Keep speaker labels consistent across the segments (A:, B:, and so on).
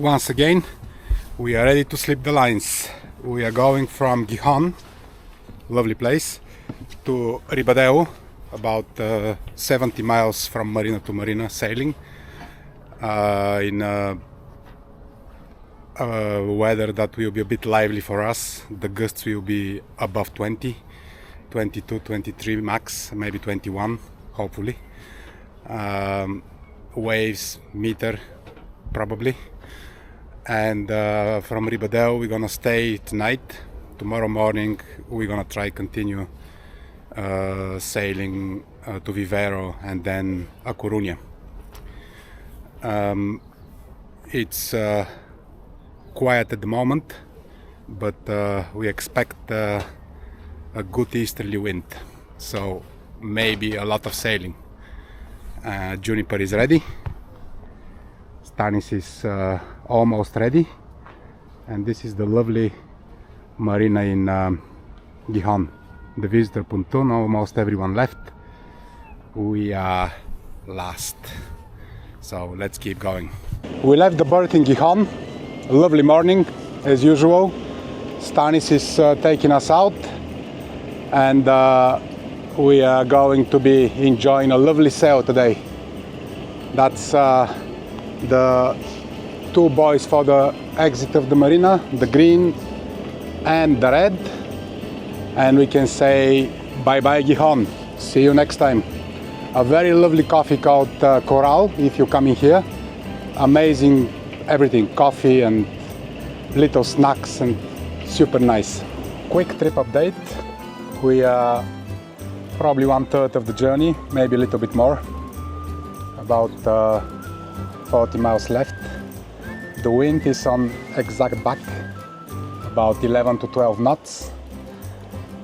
A: Once again, we are ready to slip the lines. We are going from Gijon, lovely place, to Ribadeo, about 70 miles from marina to marina, sailing in a weather that will be a bit lively for us. The gusts will be above 20, 22, 23 max, maybe 21, hopefully. Waves meter probably. And from Ribadeo we're gonna stay tonight. Tomorrow morning we're gonna try continue sailing to Viveiro and then A Coruña. It's quiet at the moment, but we expect a good easterly wind, so maybe a lot of sailing. Juniper is ready, Stanis is almost ready, and this is the lovely marina in Gijon, the visitor pontoon. Almost everyone left, we are last, so let's keep going. We left the berth in Gijon. A lovely morning as usual. Stanis is taking us out, and we are going to be enjoying a lovely sail today. That's the two buoys for the exit of the marina, the green and the red, and we can say bye bye Gijon, see you next time. A very lovely coffee called Coral if you come in here. Amazing everything, coffee and little snacks, and super nice. Quick trip update. We are probably 1/3 of the journey, maybe a little bit more, about 40 miles left. The wind is on exact back, about 11 to 12 knots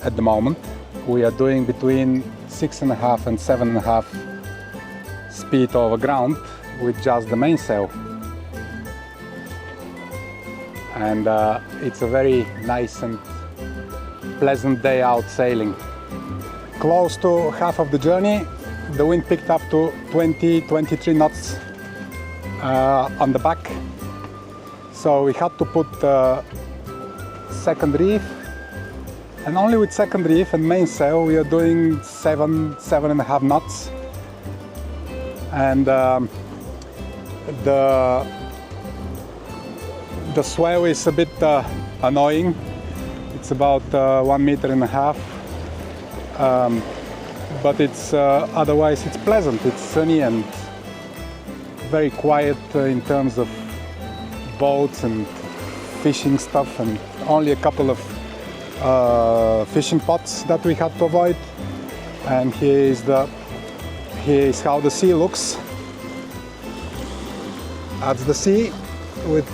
A: at the moment. We are doing between 6.5 and 7.5 speed over ground with just the mainsail. And it's a very nice and pleasant day out sailing. Close to half of the journey, the wind picked up to 20-23 knots on the back, so we had to put second reef, and only with second reef and mainsail we are doing 7.5 knots, and the swell is a bit annoying. It's about 1.5 meters, but it's otherwise it's pleasant. It's sunny and very quiet in terms of boats and fishing stuff, and only a couple of fishing pots that we had to avoid. And here is how the sea looks. That's the sea with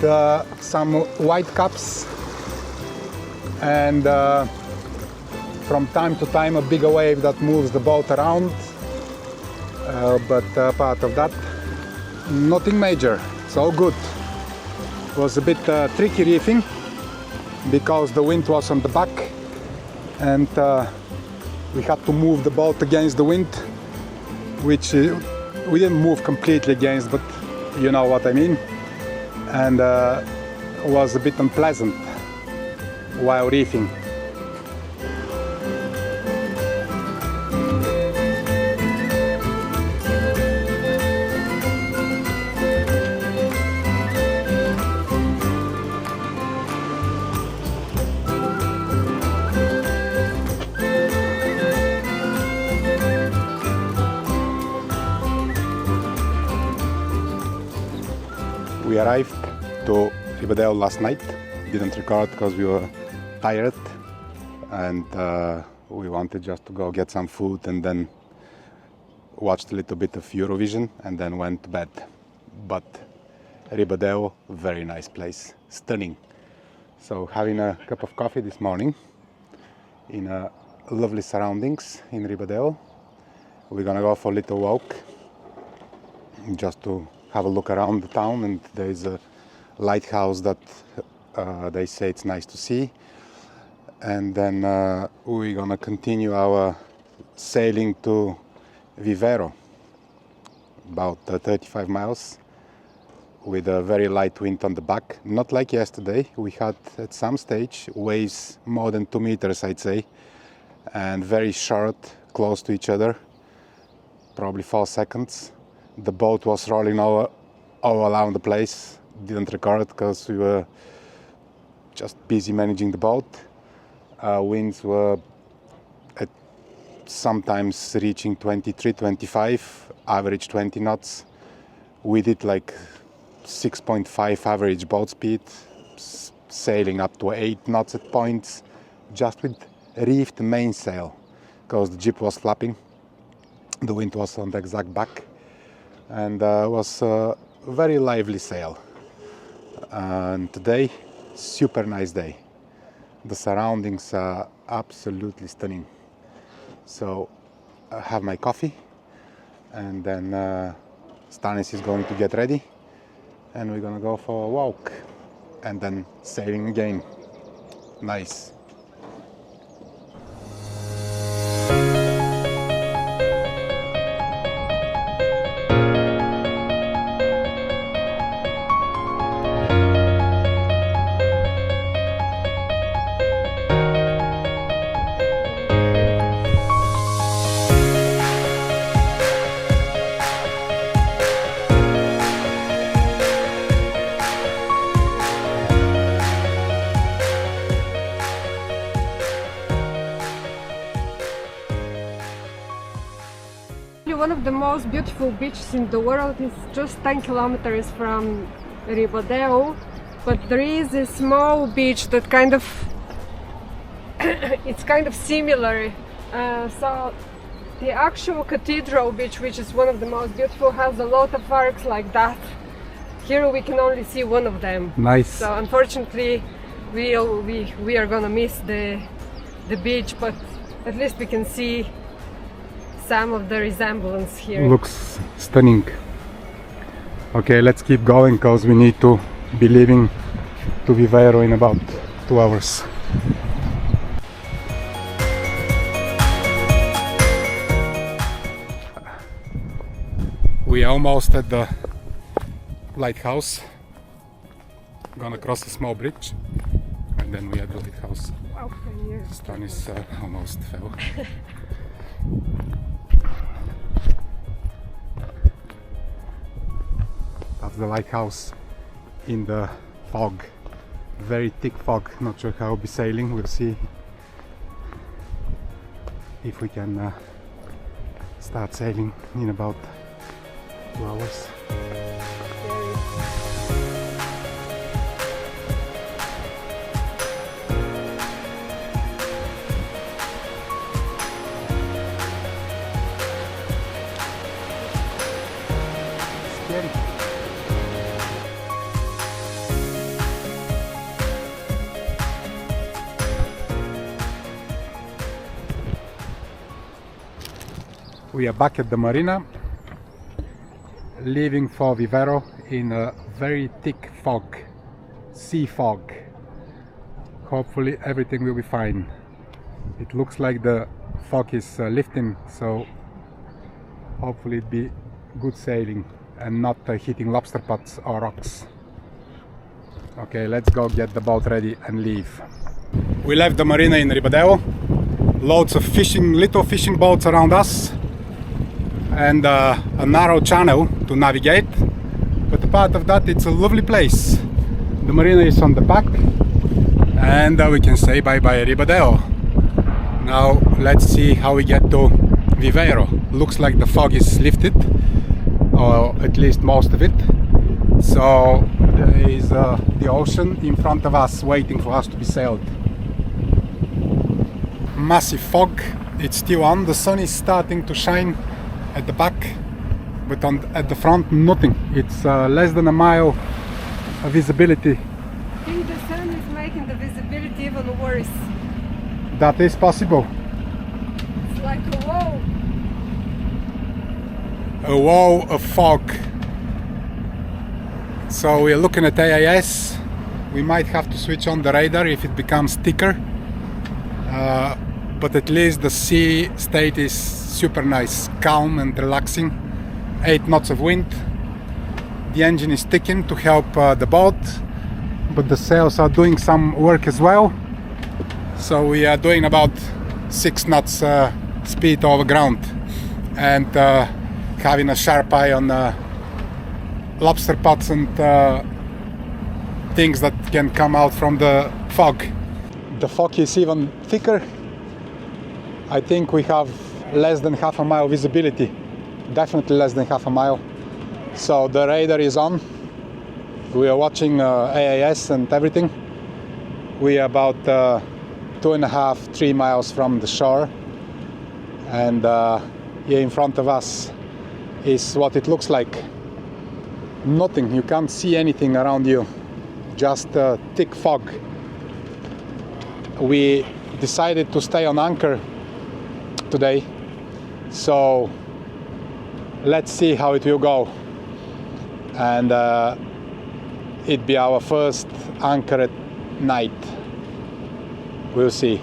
A: some white caps, and from time to time a bigger wave that moves the boat around, but apart of that, nothing major. It's all good. It was a bit tricky reefing because the wind was on the back, and we had to move the boat against the wind, which we didn't move completely against, but you know what I mean. And was a bit unpleasant while reefing. We arrived to Ribadeo last night. Didn't record because we were tired, and we wanted just to go get some food and then watched a little bit of Eurovision and then went to bed. But Ribadeo, very nice place, stunning. So having a cup of coffee this morning in lovely surroundings in Ribadeo. We're gonna go for a little walk just to have a look around the town, and there is a lighthouse that they say it's nice to see. And then we're gonna continue our sailing to Viveiro, about 35 miles. with a very light wind on the back. Not like yesterday, we had at some stage waves more than 2 meters, I'd say, and very short, close to each other, probably 4 seconds. The boat was rolling all around the place. Didn't record because we were just busy managing the boat. Winds were at sometimes reaching 23, 25, average 20 knots. We did like 6.5 average boat speed, sailing up to 8 knots at points, just with reefed mainsail, because the jib was flapping. The wind was on the exact back, and it was a very lively sail. And today, super nice day. The surroundings are absolutely stunning. So I have my coffee, and then Stanis is going to get ready, and we're gonna go for a walk and then sailing again. Nice.
B: One of the most beautiful beaches in the world is just 10 kilometers from Ribadeo, but there is a small beach that kind of it's kind of similar. So the actual cathedral beach, which is one of the most beautiful, has a lot of arcs like that. Here we can only see one of them.
A: Nice.
B: So unfortunately we are gonna miss the beach, but at least we can see some of the resemblance here.
A: Looks stunning. Okay, let's keep going because we need to be leaving to Viveiro in about 2 hours. We are almost at the lighthouse. Gonna cross a small bridge and then we are at the lighthouse.
B: Wow,
A: Stanis almost fell. That's the lighthouse in the fog, very thick fog. Not sure how I'll be sailing, we'll see if we can start sailing in about 2 hours. Scary. We are back at the marina, leaving for Viveiro in a very thick fog, sea fog. Hopefully everything will be fine. It looks like the fog is lifting, so hopefully it'll be good sailing and not hitting lobster pots or rocks. Okay, let's go get the boat ready and leave. We left the marina in Ribadeo. Loads of fishing, little fishing boats around us, and a narrow channel to navigate, but apart of that it's a lovely place. The marina is on the back, and we can say bye bye Ribadeo. Now let's see how we get to Viveiro. Looks like the fog is lifted, or at least most of it, so there is the ocean in front of us waiting for us to be sailed. Massive fog, it's still on, the sun is starting to shine at the back, but at the front nothing. It's less than a mile of visibility.
B: I think the sun is making the visibility even worse.
A: That is possible.
B: It's like a wall.
A: A wall of fog. So we're looking at AIS. We might have to switch on the radar if it becomes thicker, but at least the sea state is super nice, calm and relaxing. 8 knots of wind, the engine is ticking to help the boat, but the sails are doing some work as well. So we are doing about 6 knots speed over ground, and having a sharp eye on lobster pots and things that can come out from the fog. The fog is even thicker. I think we have less than half a mile visibility, definitely less than half a mile. So the radar is on. We are watching AIS and everything. We are about 2.5-3 miles from the shore, and here in front of us is what it looks like. Nothing, you can't see anything around you, just thick fog. We decided to stay on anchor today, so let's see how it will go. And it'd be our first anchor at night. We'll see.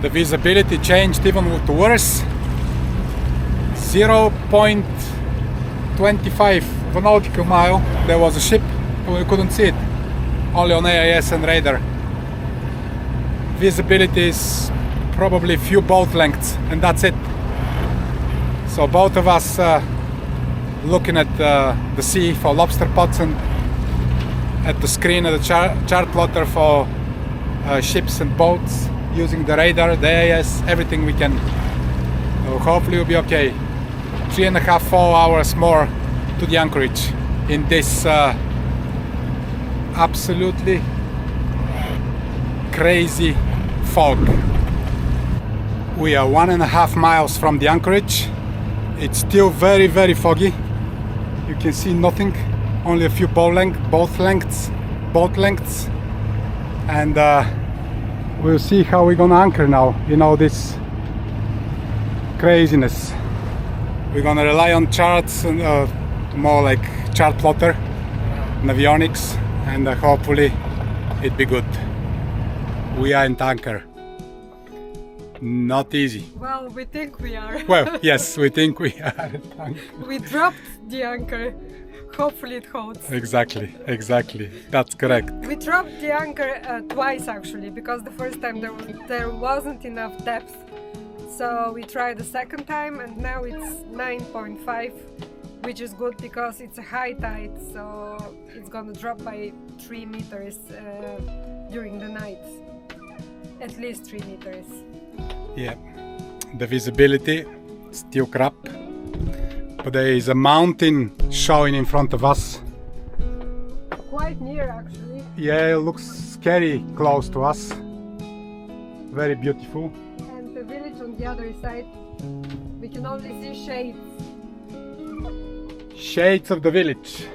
A: The visibility changed even worse. 0.25 of a nautical mile. There was a ship, but we couldn't see it. Only on AIS and radar. Visibility is probably a few boat lengths, and that's it. So both of us looking at the sea for lobster pots, and at the screen of the chart plotter for ships and boats, using the radar, the AIS, everything we can. So hopefully we'll be okay. 3.5-4 hours more to the anchorage in this absolutely crazy fog. We are 1.5 miles from the anchorage. It's still very, very foggy. You can see nothing, only a few boat lengths, and we'll see how we're gonna anchor now. You know, this craziness. We're gonna rely on charts and more like chart plotter, navionics, and hopefully it'd be good. We are in anchor. Not easy.
B: Well, we think we are.
A: Well, yes, we think we are.
B: We dropped the anchor. Hopefully it holds.
A: Exactly. That's correct.
B: We dropped the anchor twice actually, because the first time there wasn't enough depth. So we tried the second time, and now it's 9.5, which is good because it's a high tide, so it's gonna drop by 3 meters during the night. At least 3 meters.
A: Yeah, the visibility still crap, but there is a mountain showing in front of us.
B: Quite near actually.
A: Yeah, it looks scary close to us. Very beautiful.
B: And the village on the other side, we can only see shades.
A: Shades of the village.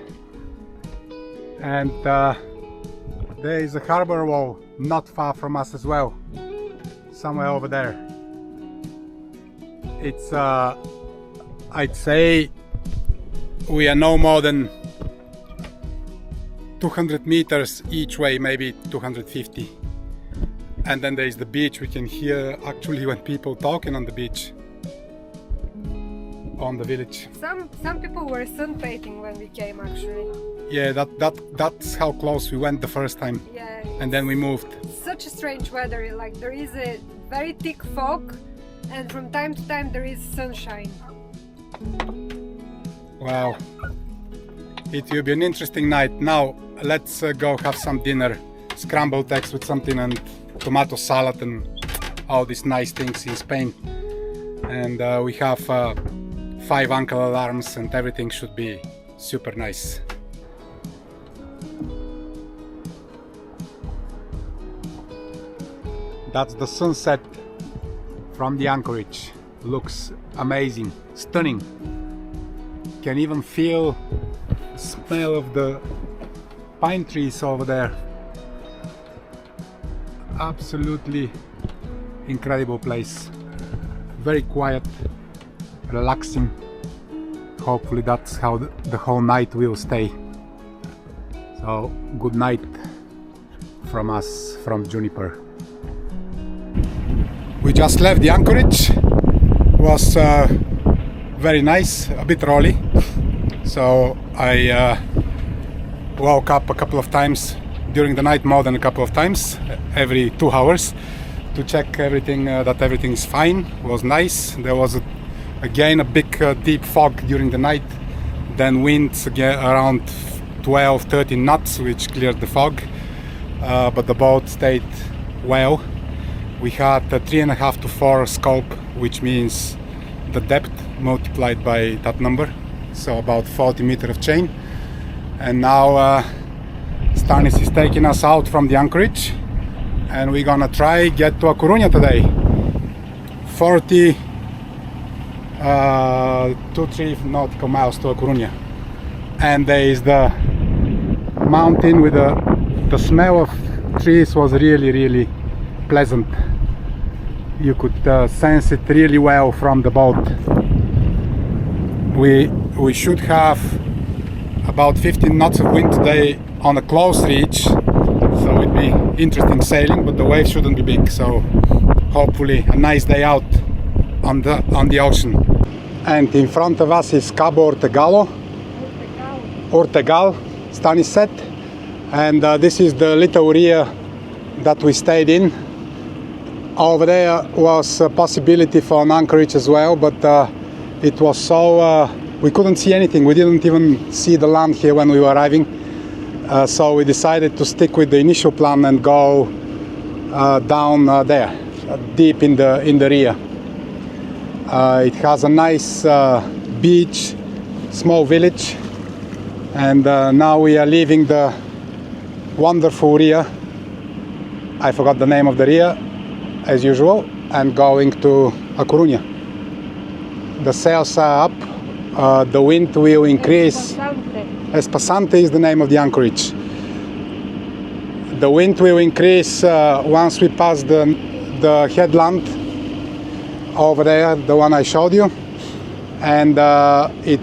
A: And there is a harbor wall not far from us as well. Somewhere over there. It's I'd say we are no more than 200 meters each way, maybe 250. And then there is the beach. We can hear actually when people talking on the beach, on the village.
B: Some people were sunbathing when we came actually.
A: Yeah, that's how close we went the first time.
B: Yeah.
A: And then we moved.
B: Such a strange weather, like there is a very thick fog, and from time to time there is sunshine.
A: Wow, it will be an interesting night. Now let's go have some dinner, scrambled eggs with something, and tomato salad, and all these nice things in Spain. And we have 5 ankle alarms, and everything should be super nice. That's the sunset from the anchorage. Looks amazing, stunning. Can even feel the smell of the pine trees over there. Absolutely incredible place. Very quiet, relaxing. Hopefully that's how the whole night will stay. So good night from us, from Juniper. We just left the anchorage. It was very nice, a bit rolly, So I woke up a couple of times during the night, more than a couple of times, every 2 hours, to check everything, that everything is fine. It was nice. There was again a big deep fog during the night, then winds again around 12-13 knots, which cleared the fog, but the boat stayed well. We had a 3.5 to 4 scope, which means the depth multiplied by that number, so about 40 meters of chain. And now Stanis is taking us out from the anchorage, and we're gonna try get to A Coruña today. 2-3 nautical miles to A Coruña, and there is the mountain with the smell of trees was really pleasant. You could sense it really well from the boat. We should have about 15 knots of wind today on a close reach, so it'd be interesting sailing, but the waves shouldn't be big, so hopefully a nice day out on the ocean. And in front of us is Cabo Ortegal, Stanis said, and this is the little area that we stayed in. Over there was a possibility for an anchorage as well, but it was so we couldn't see anything. We didn't even see the land here when we were arriving, so we decided to stick with the initial plan and go down there, deep in the rear. It has a nice beach, small village, and now we are leaving the wonderful area. I forgot the name of the area, as usual, and going to A Coruña. The sails are up, the wind will increase. Espasante is the name of the anchorage. The wind will increase once we pass the headland over there, the one I showed you, and it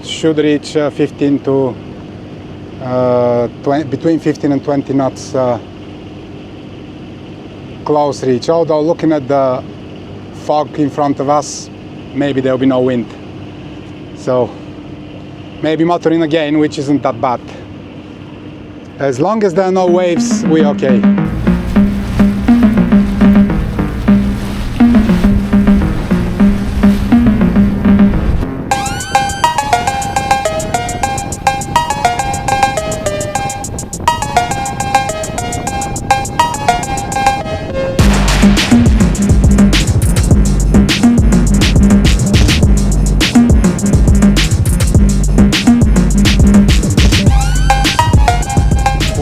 A: should reach 15 to 20, between 15 and 20 knots close reach. Although looking at the fog in front of us, maybe there will be no wind, so maybe motoring again, which isn't that bad. As long as there are no waves, we're okay.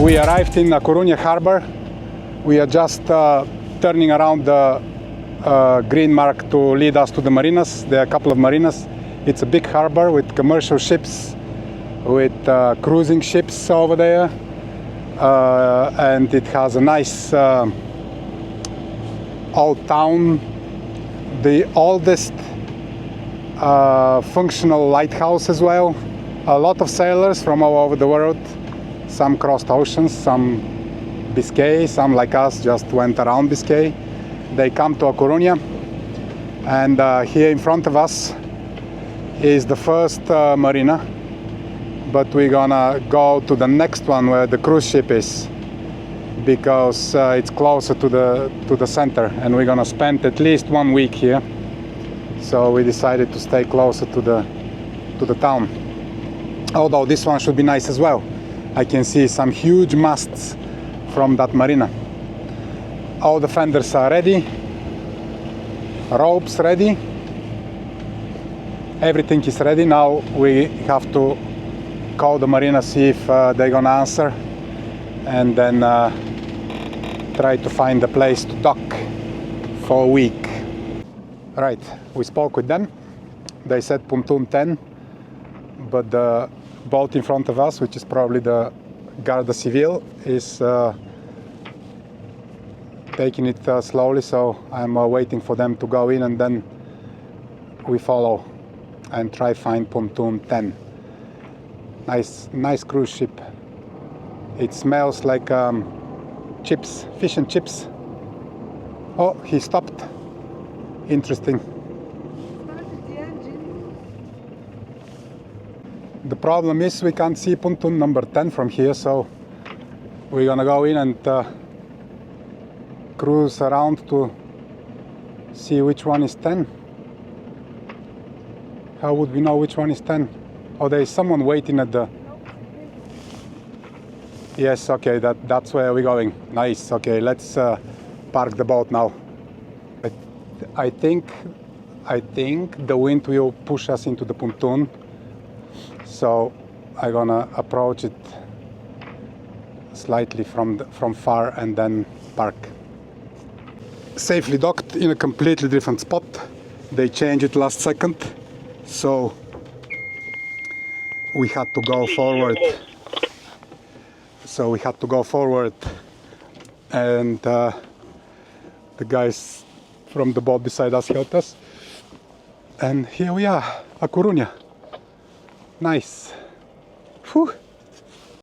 A: We arrived in A Coruña harbor. We are just turning around the green mark to lead us to the marinas. There are a couple of marinas. It's a big harbor with commercial ships, with cruising ships over there, and it has a nice old town, the oldest functional lighthouse as well. A lot of sailors from all over the world. Some crossed oceans, some Biscay, some like us just went around Biscay. They come to A Coruña, and here in front of us is the first marina, but we're gonna go to the next one where the cruise ship is, because it's closer to the center, and we're gonna spend at least 1 week here. So we decided to stay closer to the town. Although this one should be nice as well. I can see some huge masts from that marina. All the fenders are ready, ropes ready, everything is ready. Now we have to call the marina, see if they're gonna answer, and then try to find a place to dock for a week. Right, we spoke with them. They said pontoon 10, but the boat in front of us, which is probably the Guardia Civil, is taking it slowly, so I'm waiting for them to go in, and then we follow and try find pontoon 10. Nice cruise ship. It smells like chips, fish and chips. Oh, he stopped. Interesting. The problem is we can't see pontoon number 10 from here, so we're gonna go in and cruise around to see which one is 10. How would we know which one is 10? Oh, there is someone waiting at the... Yes, okay, that's where we're going. Nice, okay, let's park the boat now. I think the wind will push us into the pontoon, so I'm gonna approach it slightly from far and then park. Safely docked in a completely different spot. They changed it last second, so we had to go forward. And the guys from the boat beside us helped us. And here we are, A Coruña. Nice. Whew.